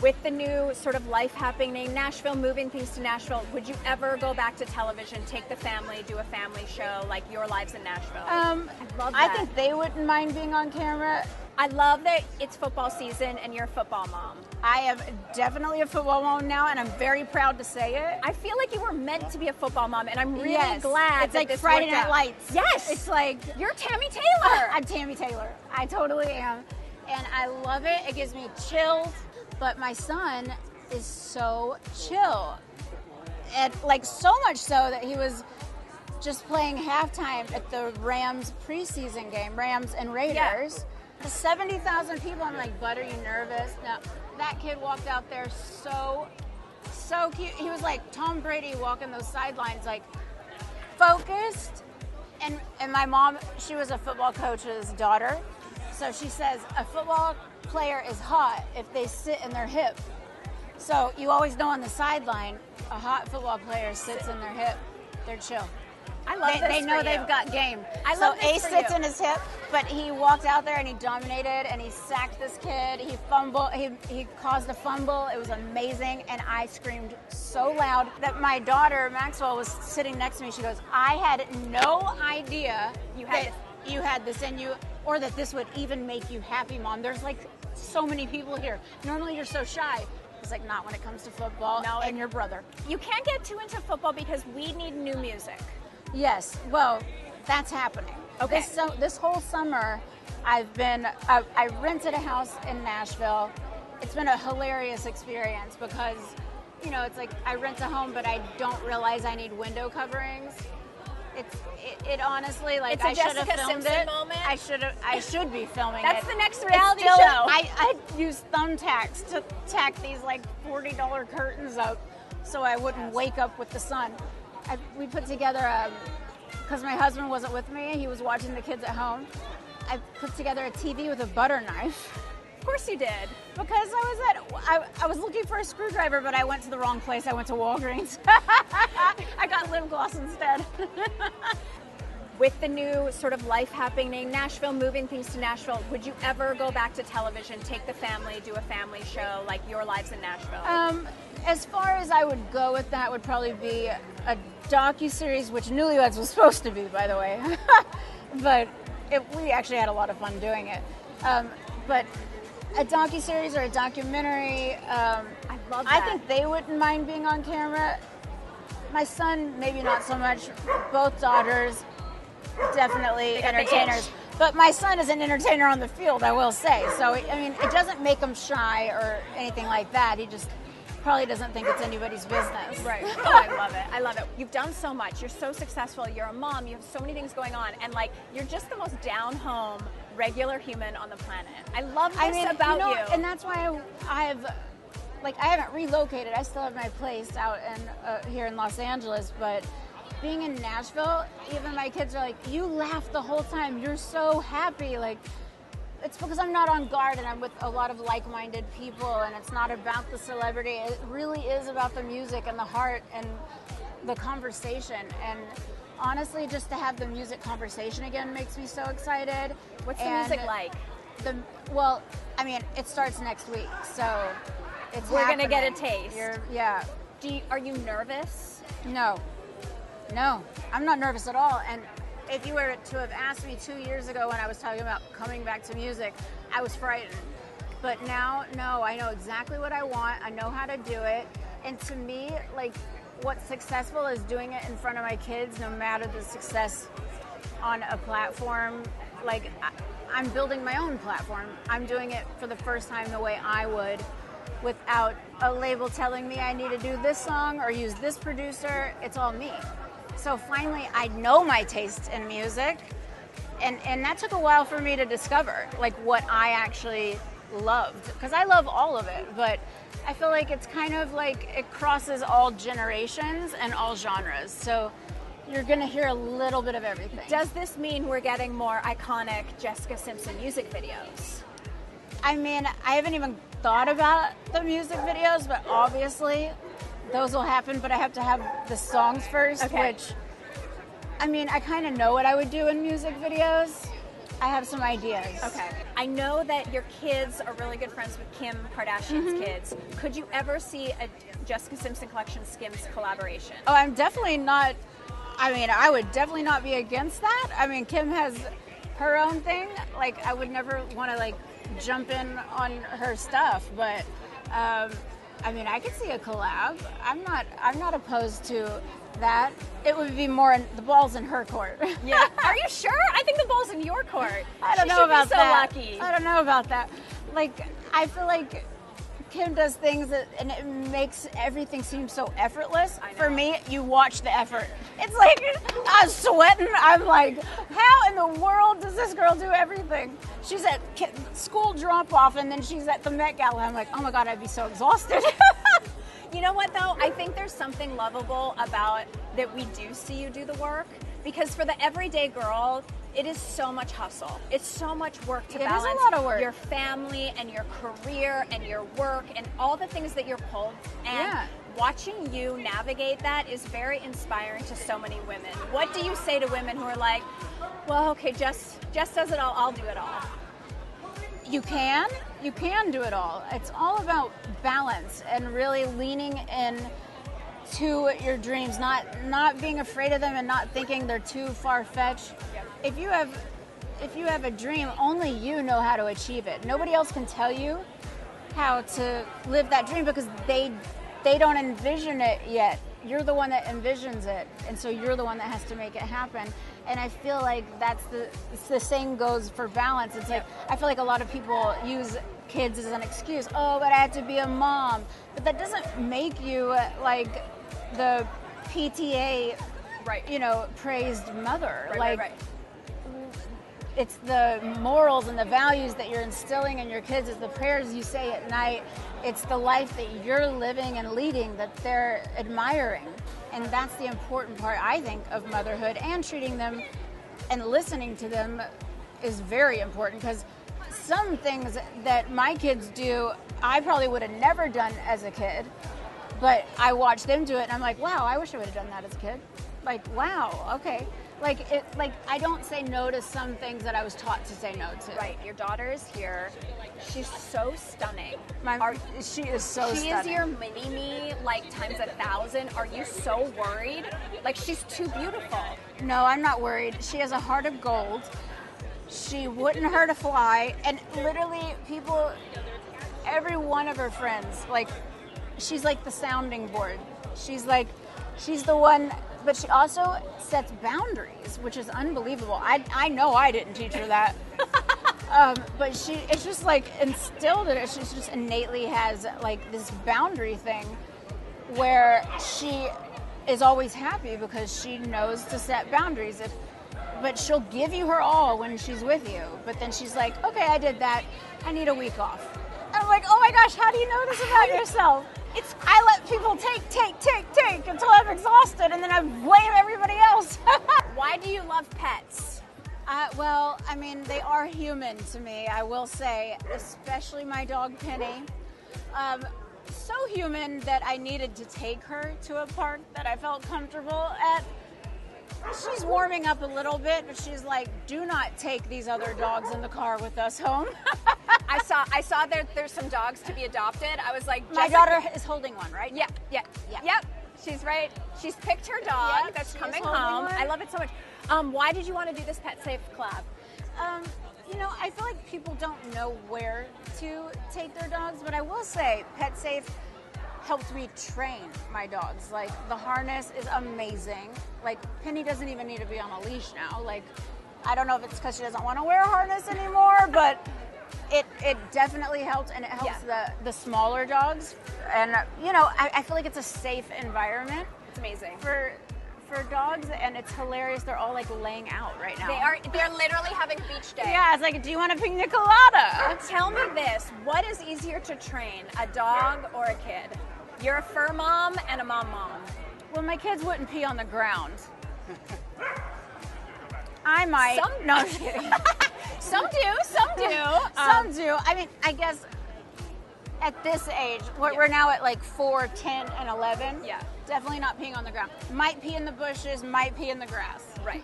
With the new sort of life happening, Nashville, moving things to Nashville, would you ever go back to television, take the family, do a family show like Your Lives in Nashville? I love that. I think they wouldn't mind being on camera. I love that it's football season and you're a football mom. I am definitely a football mom now, and I'm very proud to say it. I feel like you were meant to be a football mom, and I'm really Yes. glad It's that like this Friday worked Night out. Lights. Yes. It's like, You're Tammy Taylor. I'm Tammy Taylor. I totally am. And I love it. It gives me chills. But my son is so chill. And like so much so that he was just playing halftime at the Rams preseason game, Rams and Raiders. The 70,000 people, I'm like, bud, are you nervous? No. That kid walked out there so cute. He was like Tom Brady walking those sidelines, like focused. And my mom, she was a football coach's daughter. So she says a football player is hot if they sit in their hip. So you always know on the sideline, a hot football player sits in their hip. They're chill. I love this. They know for they've you. got game. I love so this Ace for sits you. in his hip, but he walked out there and he dominated and he sacked this kid. He fumbled. He caused a fumble. It was amazing, and I screamed so loud that my daughter Maxwell was sitting next to me. She goes, "I had no idea you had this in you, or that this would even make you happy, Mom. There's like so many people here. Normally you're so shy." It's like, not when it comes to football and your brother. You can't get too into football because we need new music. Yes, well, that's happening. Okay. This whole summer, I rented a house in Nashville. It's been a hilarious experience because, you know, it's like I rent a home, but I don't realize I need window coverings. It honestly, like, It's a I should have Jessica filmed Simpson it. moment. I should be filming That's it. the next It's reality still- show. I used thumbtacks to tack these like $40 curtains up so I wouldn't wake up with the sun. We put together because my husband wasn't with me, he was watching the kids at home. I put together a TV with a butter knife. Of course you did. Because I was looking for a screwdriver, but I went to the wrong place. I went to Walgreens. I got lip gloss instead. With the new sort of life happening, Nashville, moving things to Nashville, would you ever go back to television, take the family, do a family show like Your Lives in Nashville? As far as I would go with that would probably be a docuseries, which Newlyweds was supposed to be, by the way. But we actually had a lot of fun doing it. But a docuseries or a documentary, I love that. I think they wouldn't mind being on camera. My son, maybe not so much. Both daughters, definitely They got the entertainers. itch. But my son is an entertainer on the field, I will say. So, I mean, it doesn't make him shy or anything like that. He just probably doesn't think it's anybody's business. Right. Oh, I love it. I love it. You've done so much. You're so successful. You're a mom. You have so many things going on. And, like, you're just the most down-home, regular human on the planet. I love this about you. And that's why I haven't relocated. I still have my place out here in Los Angeles, but being in Nashville, even my kids are like, "You laugh the whole time. You're so happy." Like, it's because I'm not on guard and I'm with a lot of like-minded people, and it's not about the celebrity. It really is about the music and the heart and the conversation. And honestly, just to have the music conversation again makes me so excited. What's the music like? Well, I mean, it starts next week, so We're happening. gonna get a taste. Yeah. Are you nervous? No, I'm not nervous at all. And if you were to have asked me 2 years ago when I was talking about coming back to music, I was frightened. But now, no, I know exactly what I want. I know how to do it. And to me, like, what's successful is doing it in front of my kids, no matter the success on a platform. Like, I'm building my own platform. I'm doing it for the first time the way I would, without a label telling me I need to do this song or use this producer. It's all me. So finally, I know my taste in music, and that took a while for me to discover, like, what I actually loved. Because I love all of it, but I feel like it's kind of like it crosses all generations and all genres. So you're going to hear a little bit of everything. Does this mean we're getting more iconic Jessica Simpson music videos? I mean, I haven't even thought about the music videos, but obviously those will happen, but I have to have the songs first, Okay. which, I mean, I kind of know what I would do in music videos. I have some ideas. Okay. I know that your kids are really good friends with Kim Kardashian's kids. Could you ever see a Jessica Simpson Collection Skims collaboration? Oh, I'm definitely not. I mean, I would definitely not be against that. I mean, Kim has her own thing. Like, I would never want to like jump in on her stuff, but I mean, I could see a collab. I'm not opposed to that. It would be more in the ball's in her court. Yeah. Are you sure? I think the ball's in your court. I don't She know should about be so that. lucky. I don't know about that. Like, I feel like Kim does things and it makes everything seem so effortless. For me, you watch the effort. It's like I'm sweating. I'm like, how in the world does this girl do everything? She's at school drop off and then she's at the Met Gala. I'm like, oh my God, I'd be so exhausted. You know what though? I think there's something lovable about that we do see you do the work, because for the everyday girl, it is so much hustle. It's so much work to balance a lot of work. your family and your career and your work and all the things that you're pulled. And watching you navigate that is very inspiring to so many women. What do you say to women who are like, well, okay, Jess does it all, I'll do it all? You can do it all. It's all about balance and really leaning in to your dreams, not being afraid of them and not thinking they're too far-fetched. If you have a dream, only you know how to achieve it. Nobody else can tell you how to live that dream because they don't envision it yet. You're the one that envisions it, and so you're the one that has to make it happen. And I feel like that's the same goes for balance. It's like I feel like a lot of people use kids as an excuse. Oh, but I have to be a mom. But that doesn't make you like the PTA, praised mother. Right. It's the morals and the values that you're instilling in your kids. It's the prayers you say at night. It's the life that you're living and leading that they're admiring. And that's the important part, I think, of motherhood. And treating them and listening to them is very important, because some things that my kids do, I probably would have never done as a kid. But I watch them do it, and I'm like, wow, I wish I would have done that as a kid. Like, wow, okay. Like I don't say no to some things that I was taught to say no to. Right, your daughter is here. She's so stunning. She is so She stunning. is your mini-me, like, times 1,000. Are you so worried? Like, she's too beautiful. No, I'm not worried. She has a heart of gold. She wouldn't hurt a fly. And literally, every one of her friends, like, she's like the sounding board. She's the one, but she also sets boundaries, which is unbelievable. I know I didn't teach her that. But it's just like instilled in her. She just innately has like this boundary thing where she is always happy because she knows to set boundaries. But she'll give you her all when she's with you. But then she's like, okay, I did that. I need a week off. I'm like, oh my gosh, how do you know this about yourself? I let people take until I'm exhausted, and then I blame everybody else. Why do you love pets? Well, I mean, they are human to me, I will say, especially my dog Penny. So human that I needed to take her to a park that I felt comfortable at. She's warming up a little bit, but she's like, do not take these other dogs in the car with us home. I saw there's some dogs to be adopted. I was like, my daughter is holding one, right? Yep. She's right. She's picked her dog that's coming home. I love it so much. Why did you want to do this PetSafe Club? I feel like people don't know where to take their dogs, but I will say PetSafe helped me train my dogs. Like, the harness is amazing. Like, Penny doesn't even need to be on a leash now. Like, I don't know if it's because she doesn't want to wear a harness anymore, but it definitely helps, and it helps the smaller dogs. And I feel like it's a safe environment. It's amazing for dogs, and it's hilarious. They're all like laying out right now. They're literally having beach day. Yeah, it's like, do you want a pina colada? Tell me this: what is easier to train, a dog or a kid? You're a fur mom and a mom. Well, my kids wouldn't pee on the ground. I might. No, I'm just kidding. Some do. Some do. I mean, I guess at this age, we're now at like 4, 10, and 11. Yeah. Definitely not peeing on the ground. Might pee in the bushes, might pee in the grass. Right.